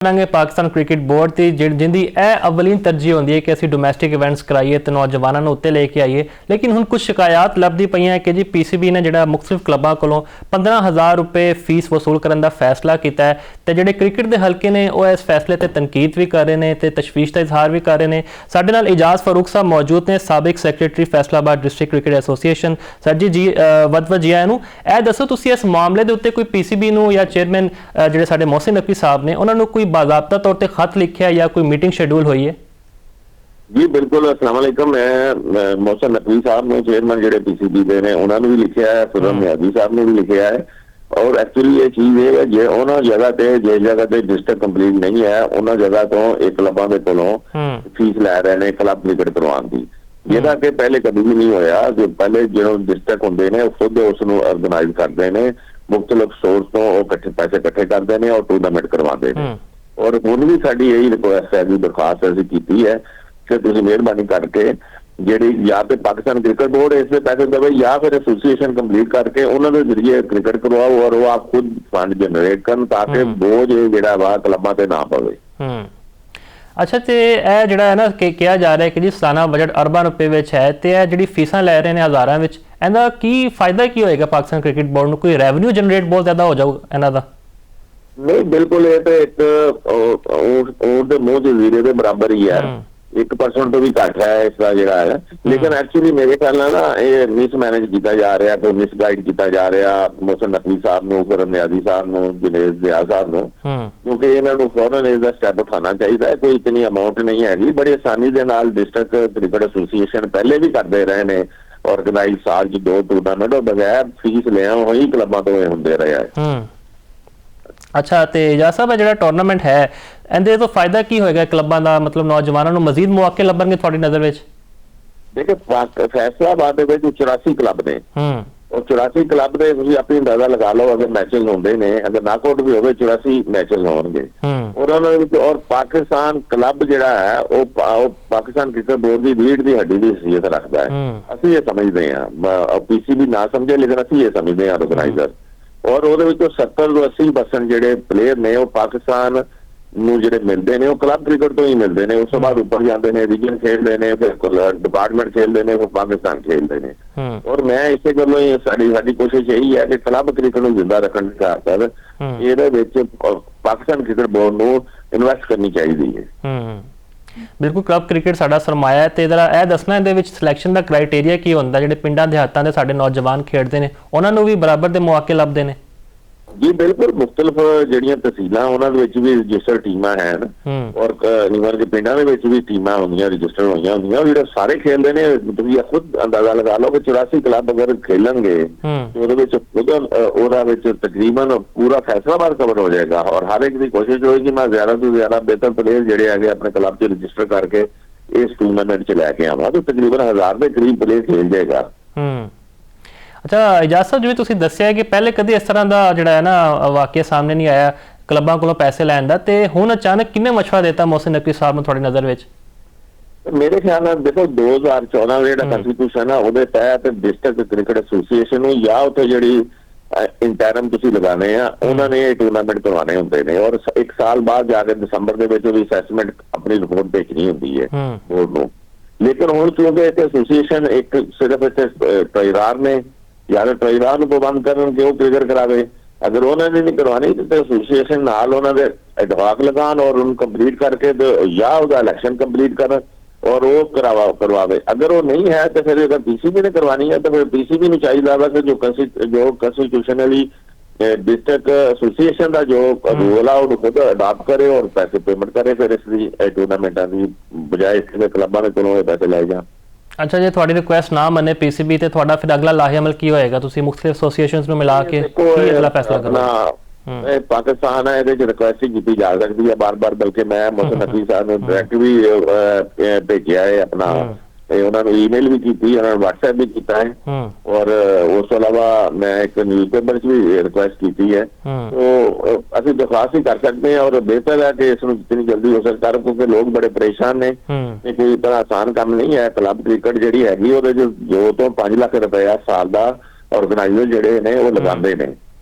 ਕਰਾਂਗੇ Pakistan cricket board ਦੀ ਜਿੰਦੀ ਇਹ ਅਵਲੀਨ ਤਰਜੀਹ ਹੁੰਦੀ ਹੈ ਕਿ ਅਸੀਂ ਡੋਮੈਸਟਿਕ ਇਵੈਂਟਸ ਕਰਾਈਏ ਤੇ ਨੌਜਵਾਨਾਂ ਨੂੰ ਉੱਤੇ ਲੈ ਕੇ ਆਈਏ। ਲੇਕਿਨ ਹੁਣ ਕੁਝ ਸ਼ਿਕਾਇਤ ਲੱਭਦੀ ਪਈਆਂ ਕਿ ਜੀ ਪੀਸੀਬੀ ਨੇ ਜਿਹੜਾ ਮੁxtਲਿਫ ਕਲੱਬਾਂ ਕੋਲੋਂ 15000 ਰੁਪਏ ਫੀਸ ਵਸੂਲ ਕਰਨ ਦਾ ਫੈਸਲਾ ਕੀਤਾ ਹੈ ਤੇ ਜਿਹੜੇ ਕ੍ਰਿਕਟ ਦੇ ਹਲਕੇ ਨੇ ਉਹ ਇਸ ਫੈਸਲੇ ਤੇ ਤਨਕੀਦ ਵੀ ਕਰ ਰਹੇ ਨੇ ਤੇ ਤਸ਼ਵੀਸ਼ ਦਾ ਇਜ਼ਹਾਰ ਵੀ ਕਰ ਰਹੇ ਨੇ। ਸਾਡੇ ਨਾਲ ਇਜਾਜ਼ ਫਾਰੂਕ ਸਾਹਿਬ ਮੌਜੂਦ ਨੇ, ਸਾਬਿਕ secretary Faisalabad district cricket association. Sir ji ਵਜੀਆ ਨੂੰ ਇਹ ਦੱਸੋ ਤੁਸੀਂ ਇਸ ਮਾਮਲੇ ਦੇ ਉੱਤੇ ਕੋਈ ਪੀਸੀਬੀ ਨੂੰ ਜਾਂ ਚੇਅਰਮੈਨ ਜਿਹੜੇ ਸਾਡੇ ਮੋਹਸਿਨ ਨਕवी ਸਾਹਿਬ ਨੇ ਉਹਨਾਂ ਨੂੰ ਕੋਈ बाज़ाब्ता तौर पर खत लिखा या कोई मीटिंग शेड्यूल हुई है? जी बिल्कुल, अस्सलाम वालेकुम। मैं मोहसिन नकवी साहब ने चेयरमैन जो पीसीबी के ने उन्होंने भी लिखा है, फिरोज नियाजी साहब ने भी लिखा है। और एक्चुअली ये चीज़ है जे उन्होंने जगह पे जिस जगह पे डिस्ट्रिक्ट कंप्लीट नहीं है उन्होंने जगह तो एक क्लबों के कोलों फीस लै रहे हैं क्लब क्रिकेट करवाने की, जिहदा कि पहले कभी भी नहीं होया। जो पहले जो डिस्ट्रिक्ट होंगे ने खुद उसनूं ऑर्गेनाइज करते हैं, मुख्तलिफ सोर्स तो पैसे इकट्ठे करते हैं और टूर्नामेंट करवाते हैं। और ਹੁਣ भी साड़ी यही रिक्वेस्ट है, दरखास्त असीं कीती है कि तुसीं मेहरबानी करके ਜਿਹੜੀ या तो पाकिस्तान क्रिकेट बोर्ड इससे पैसे देवे या फिर एसोसीएशन कंप्लीट करके उन्होंने जरिए क्रिकेट करवाओ और वो आप खुद फंड जनरेट करन ताकि बोझ ਜਿਹੜਾ ਵਾ ਕਲੱਬਾਂ ਤੇ ਨਾ ਪਵੇ। ਅੱਛਾ, ਤੇ ਇਹ ਜਿਹੜਾ ਹੈ ਨਾ ਕਿ ਕਿਹਾ ਜਾ ਰਿਹਾ ਕਿ ਜੀ ਸਾਲਾਨਾ ਬਜਟ ਅਰਬਾਂ ਰੁਪਏ ਵਿੱਚ ਹੈ ਤੇ ਇਹ ਜਿਹੜੀ ਫੀਸਾਂ ਲੈ ਰਹੇ ਨੇ ਹਜ਼ਾਰਾਂ ਵਿੱਚ, ਇਹਦਾ ਕੀ ਫਾਇਦਾ ਕੀ ਹੋਏਗਾ ਪਾਕਿਸਤਾਨ ਕ੍ਰਿਕਟ ਬੋਰਡ ਨੂੰ? ਕੋਈ ਰੈਵਨਿਊ ਜਨਰੇਟ ਬਹੁਤ ਜ਼ਿਆਦਾ ਹੋ ਜਾਊਗਾ ਇਹਨਾਂ ਦਾ? नहीं बिल्कुल, ये तो एक ऊँट के मुंह च जीरे के बराबर ही है, 1% तो भी घट है इसका जरा है। लेकिन एक्चुअली मेरे ख्याल ना ये मिसमैनेज किया जा रहा, कोई मिसगाइड किया जा रहा मोहसिन नकवी साहब को, फिरोज नियाजी साहब को, जुनेद जिया साहब को, क्योंकि इन्होंने फौरन इसका स्टैप उठाना चाहिए। कोई इतनी अमाउंट नहीं हैगी, बड़ी आसानी के नाल डिस्ट्रिक्ट क्रिकेट एसोसीएशन पहले भी करते रहे ने ऑर्गेनाइज साल च 2 टूर्नामेंट और बगैर फीस लिया ही क्लबों तो होंगे रहे हैं। अच्छा, तो इजाज़ साहब ਜਿਹੜਾ ਟੂਰਨਾਮੈਂਟ ਹੈ ਇਹਦੇ ਤੋਂ ਫਾਇਦਾ ਕੀ ਹੋਏਗਾ ਕਲੱਬਾਂ ਦਾ? ਮਤਲਬ ਨੌਜਵਾਨਾਂ ਨੂੰ ਮਜ਼ੀਦ ਮੌਕੇ ਲੱਭਣਗੇ ਤੁਹਾਡੀ ਨਜ਼ਰ ਵਿੱਚ? देखिए फैसलाबाद ਦੇ ਵਿੱਚ 84 क्लब ने और 84 क्लब ਦੇ ਤੁਸੀਂ ਆਪਣੀ ਅੰਦਾਜ਼ਾ ਲਗਾ ਲਓ, ਅਗਰ ਮੈਚਸ ਹੁੰਦੇ ਨੇ, ਅਗਰ ਨਾਕਆਊਟ ਵੀ ਹੋਵੇ 84 ਮੈਚਸ ਹੋਣਗੇ। ਔਰ ਉਹਨਾਂ ਵਿੱਚ ਔਰ ਪਾਕਿਸਤਾਨ ਕਲੱਬ ਜਿਹੜਾ ਹੈ ਉਹ ਪਾਕਿਸਤਾਨ ਕ੍ਰਿਕਟ ਬੋਰਡ ਦੀ ਰੀੜ ਦੀ ਹੱਡੀ ਦੀ ਹਸੀਅਤ ਰੱਖਦਾ ਹੈ। ਅਸੀਂ ਇਹ ਸਮਝਦੇ ਹਾਂ, ਪੀਸੀਬੀ ਨਾ ਸਮਝੇ ਲੇਕਿਨ ਅਸੀਂ ਇਹ ਸਮਝਦੇ ਹਾਂ ਆਰਗੇਨਾਈਜ਼ਰ। और वो 70 ਤੋਂ 80% ਜਿਹੜੇ ਪਲੇਅਰ ਨੇ ਉਹ ਪਾਕਿਸਤਾਨ ਨੂੰ ਜਿਹੜੇ ਮਿਲਦੇ ਨੇ ਉਹ ਕਲੱਬ ਕ੍ਰਿਕਟ ਤੋਂ ਹੀ ਮਿਲਦੇ ਨੇ। ਉਸ ਤੋਂ ਬਾਅਦ ਉੱਪਰ ਜਾਂਦੇ ਨੇ, ਰੀਜਨ ਖੇਡਦੇ ਨੇ, ਫਿਰ ਡਿਪਾਰਟਮੈਂਟ ਖੇਡਦੇ ਨੇ, ਫਿਰ ਪਾਕਿਸਤਾਨ ਖੇਡਦੇ ਨੇ। ਔਰ ਮੈਂ ਇਸੇ ਗੱਲੋਂ ਹੀ ਸਾਡੀ ਕੋਸ਼ਿਸ਼ ਇਹੀ ਹੈ ਕਿ ਕਲੱਬ ਕ੍ਰਿਕਟ ਨੂੰ ਜ਼ਿੰਦਾ ਰੱਖਣ ਦੀ ਖਾਤਰ ਇਹਦੇ ਵਿੱਚ ਪਾਕਿਸਤਾਨ ਕ੍ਰਿਕਟ ਬੋਰਡ ਨੂੰ ਇਨਵੈਸਟ ਕਰਨੀ ਚਾਹੀਦੀ ਹੈ। ਬਿਲਕੁਲ, ਕਲੱਬ ਕ੍ਰਿਕਟ ਸਾਡਾ ਸਰਮਾਇਆ ਹੈ ਤੇ ਇਹਦਾ ਇਹ ਦੱਸਣਾ ਇਹਦੇ ਵਿੱਚ ਸਿਲੈਕਸ਼ਨ ਦਾ ਕ੍ਰਾਈਟੇਰੀਆ ਕੀ ਹੁੰਦਾ? ਜਿਹੜੇ ਪਿੰਡਾਂ ਦਿਹਾਤਾਂ ਦੇ ਸਾਡੇ ਨੌਜਵਾਨ ਖੇਡਦੇ ਨੇ ਉਹਨਾਂ ਨੂੰ ਵੀ ਬਰਾਬਰ ਦੇ ਮੌਕੇ ਲੱਭਦੇ ਨੇ? जी बिल्कुल, मुख्तलिफ ਜਿਹੜੀਆਂ ਤਹਿਸੀਲਾਂ ਉਹਨਾਂ ਦੇ ਵਿੱਚ ਵੀ ਰਜਿਸਟਰ ਟੀਮਾਂ ਹਨ ਔਰ ਨਿਵਰ ਦੇ ਪਿੰਡਾਂ ਦੇ ਵਿੱਚ ਵੀ ਟੀਮਾਂ ਹੁੰਦੀਆਂ ਰਜਿਸਟਰ ਹੋਈਆਂ ਹੁੰਦੀਆਂ ਜਿਹੜੇ ਸਾਰੇ ਖੇਡਦੇ ਨੇ। ਤੁਸੀਂ ਖੁਦ ਅੰਦਾਜ਼ਾ ਲਗਾ ਲਓ ਕਿ 84 ਕਲੱਬ ਅਗਰ ਖੇਲਣਗੇ ਤੇ ਉਹਦੇ ਵਿੱਚ ਉਹਦਾ ਵਿੱਚ ਤਕਰੀਬਨ ਪੂਰਾ ਫੈਸਲਾਬਾਦ ਕਵਰ ਹੋ ਜਾਏਗਾ। ਔਰ ਹਰ ਇੱਕ ਦੀ ਕੋਸ਼ਿਸ਼ ਹੋਏਗੀ ਮੈਂ ਜ਼ਿਆਦਾ ਤੋਂ ਜ਼ਿਆਦਾ ਬਿਹਤਰ ਪਲੇਅਰ ਜਿਹੜੇ ਹੈਗੇ ਆਪਣੇ ਕਲੱਬ 'ਚ ਰਜਿਸਟਰ ਕਰਕੇ ਇਸ ਟੂਰਨਾਮੈਂਟ 'ਚ ਲੈ ਕੇ ਆਵਾਂ ਤਾਂ ਤਕਰੀਬਨ 1000 ਦੇ ਕਰੀਬ ਪਲੇਅਰ ਖੇਡ ਜਾਏਗਾ। ਅੱਛਾ ਇਜਾਜ਼ ਸਾਹਿਬ, ਜਿਵੇਂ ਤੁਸੀਂ ਦੱਸਿਆ ਕਿ ਪਹਿਲੇ ਕਦੇ ਇਸ ਤਰ੍ਹਾਂ ਦਾ ਜਿਹੜਾ ਹੈ ਨਾ ਵਾਕਿਆ ਸਾਹਮਣੇ ਨਹੀਂ ਆਇਆ ਕਲੱਬਾਂ ਕੋਲੋਂ ਪੈਸੇ ਲੈਣ ਦਾ, ਤੇ ਹੁਣ ਅਚਾਨਕ ਕਿੰਨੇ ਮਸ਼ਵਰਾ ਦਿੱਤਾ ਮੋਹਸਿਨ ਨਕवी ਸਾਹਿਬ ਨੂੰ ਤੁਹਾਡੀ ਨਜ਼ਰ ਵਿੱਚ? ਮੇਰੇ ਖਿਆਲ ਨਾਲ ਦੇਖੋ 2014 ਜਿਹੜਾ ਕੰਸਟੀਟਿਊਸ਼ਨ ਆ ਉਹਦੇ ਤਹਿਤ ਡਿਸਟ੍ਰਿਕਟ ਕ੍ਰਿਕਟ ਐਸੋਸੀਏਸ਼ਨ ਨੂੰ ਜਾਂ ਉੱਥੇ ਜਿਹੜੀ ਇੰਟਰਮ ਤੁਸੀਂ ਲਗਾਣੇ ਆ ਉਹਨਾਂ ਨੇ ਇਹ ਟੂਰਨਾਮੈਂਟ ਕਰਵਾਉਣੇ ਹੁੰਦੇ ਨੇ ਔਰ 1 ਸਾਲ ਬਾਅਦ ਜਾ ਕੇ ਦਸੰਬਰ ਦੇ ਵਿੱਚ ਉਹਦੀ ਅਸੈਸਮੈਂਟ ਆਪਣੀ ਰਿਪੋਰਟ ਭੇਜਣੀ ਹੁੰਦੀ ਹੈ ਬੋਰਡ ਨੂੰ। ਲੇਕਿਨ ਹੁਣ ਕਿਉਂਕਿ ਇੱਕ ਐਸੋਸੀਏਸ਼ਨ ਇੱਕ ਸਿਰਫ ਇੱਥੇ ਟ੍ਰਾਈਰਾਰ ਨੇ ਜਾਂ ਟ੍ਰਾਈਰਾਰ ਨੂੰ ਪ੍ਰਬੰਧ ਕਰਨ ਕਿ ਉਹ ਕ੍ਰਿਕਟ ਕਰਾਵੇ, ਅਗਰ ਉਹਨਾਂ ਨੇ ਨਹੀਂ ਕਰਵਾਉਣੀ ਤਾਂ ਐਸੋਸੀਏਸ਼ਨ ਨਾਲ ਉਹਨਾਂ ਦੇ ਐਡਵਾਕ ਲਗਾਉਣ ਔਰ ਉਹਨੂੰ ਕੰਪਲੀਟ ਕਰਕੇ ਜਾਂ ਉਹਦਾ ਇਲੈਕਸ਼ਨ ਕੰਪਲੀਟ ਕਰਨ ਔਰ ਉਹ ਕਰਵਾਵੇ। ਅਗਰ ਉਹ ਨਹੀਂ ਹੈ ਤਾਂ ਫਿਰ ਅਗਰ ਪੀਸੀਬੀ ਨੇ ਕਰਵਾਉਣੀ ਹੈ ਤਾਂ ਫਿਰ ਪੀਸੀਬੀ ਨੂੰ ਚਾਹੀਦਾ ਵਾ ਕਿ ਜੋ ਕੰਸਟੀਟਿਊਸ਼ਨਲੀ डिस्ट्रिक्ट एसोसीएशन का जो रूल है वो खुद अडॉप्ट करे और पैसे पेमेंट करे, फिर इसकी टूर्नामेंटां की बजाय इसके क्लबां दे कोलों पैसे लाए जाण। अच्छा, जे तुहाडी रिक्वेस्ट ना मने पीसीबी ते तुहाडा फिर अगला लाहेअमल की होएगा? तुसीं मुख्तलिफ एसोसीएशनस नूं मिला के की अगला फैसला करना? पाकिस्तान है ये रिक्वेस्ट ही की जा सकती है बार-बार, बल्कि मैं मोहसिन नकवी साहब ने डायरेक्ट भी भेजा है अपना, उन्होंने ईमेल भी की, उन्होंने व्हाट्सएप भी किया है और उस अलावा मैं एक न्यूज़पेपर भी रिक्वेस्ट की है। तो असं दरखास्त ही कर सकते हैं और बेहतर है कि इसमें जितनी जल्दी हो सकता है क्योंकि लोग बड़े परेशान ने, कोई इतना आसान काम नहीं है। क्लब क्रिकेट जी हैगी जो 2 ਤੋਂ 5 ਲੱਖ रुपया साल का ऑर्गेनाइजर जोड़े ने वो लगाते हैं।